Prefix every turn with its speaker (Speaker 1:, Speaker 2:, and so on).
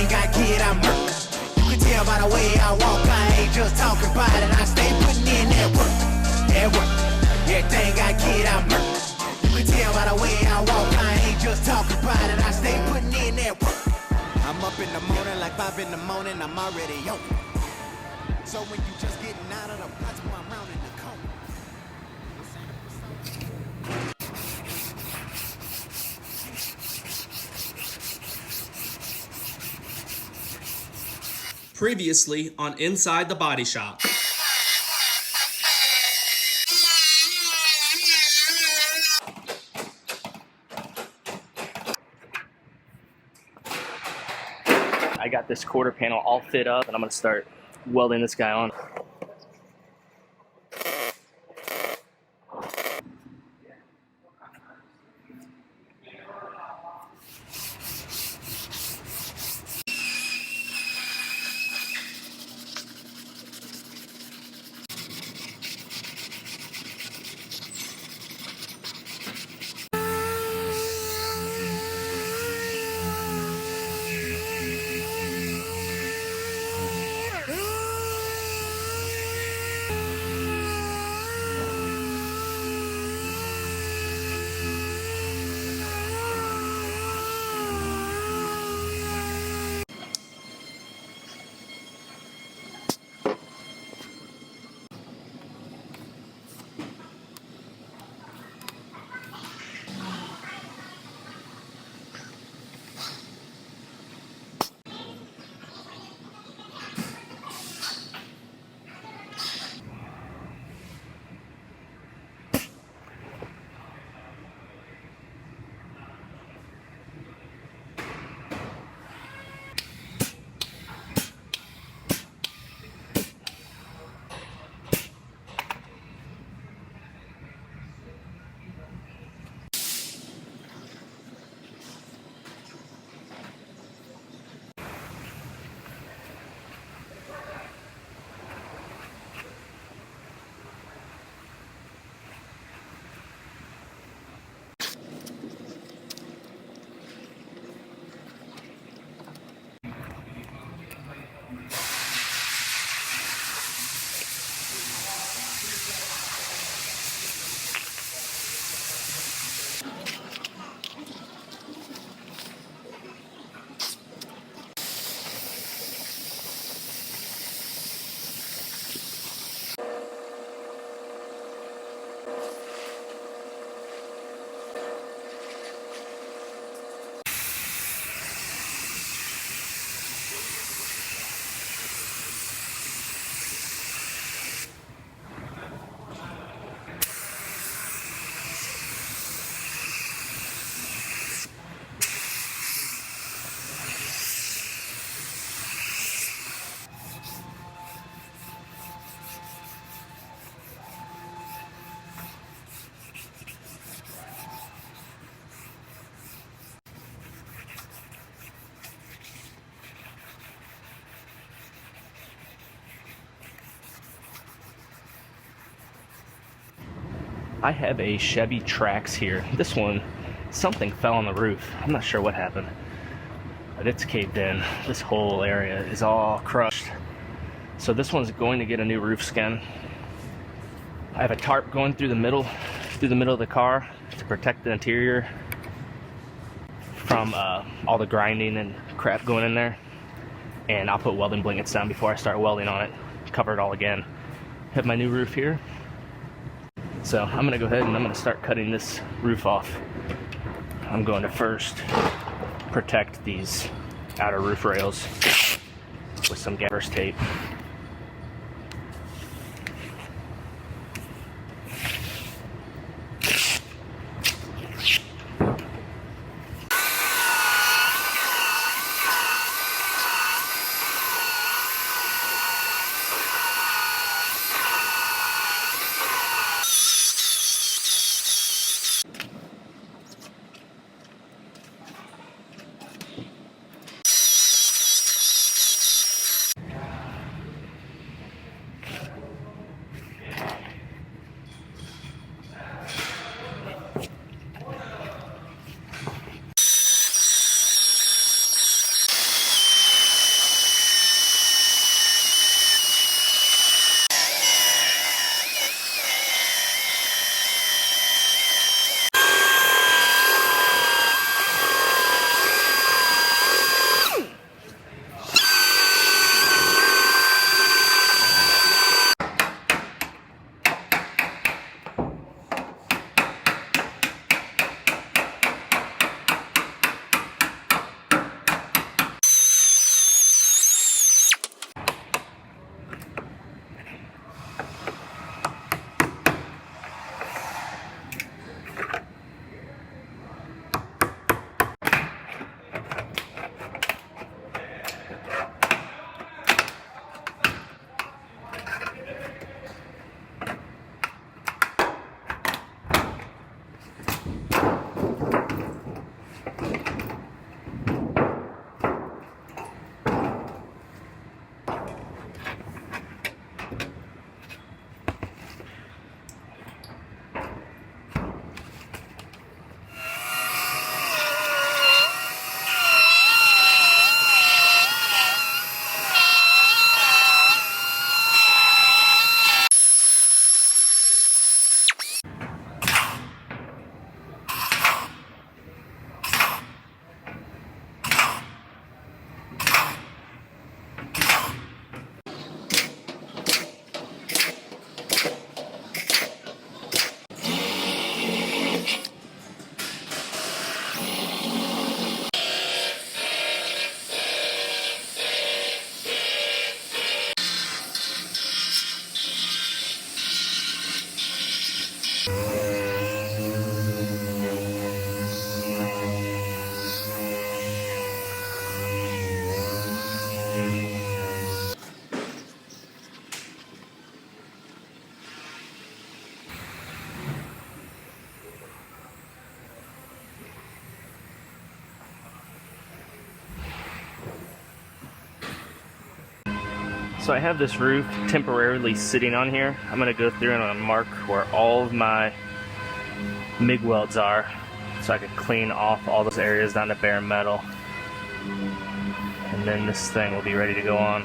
Speaker 1: Everything I get, I murk. You can tell by the way I walk, I ain't just talking about it. I stay putting in that work, that work. Everything I get, I murk. You can tell by the way I walk, I ain't just talking about it. I stay putting in that work. I'm up in the morning like 5 in the morning, I'm already on. So when you just getting out of the box, boy, I'm rounding the corner.
Speaker 2: Previously on Inside the Body Shop.
Speaker 3: I got this quarter panel all fit up and I'm going to start welding this guy on. I have a Chevy Trax here. This one, something fell on the roof. I'm not sure what happened, but it's caved in. This whole area is all crushed. So this one's going to get a new roof skin. I have a tarp going through the middle of the car to protect the interior from all the grinding and crap going in there. And I'll put welding blankets down before I start welding on it, cover it all again. Have my new roof here. So I'm gonna go ahead and I'm gonna start cutting this roof off. I'm going to first protect these outer roof rails with some gaffer's tape. So I have this roof temporarily sitting on here. I'm gonna go through and I'm gonna mark where all of my MIG welds are so I can clean off all those areas down to bare metal. And then this thing will be ready to go on.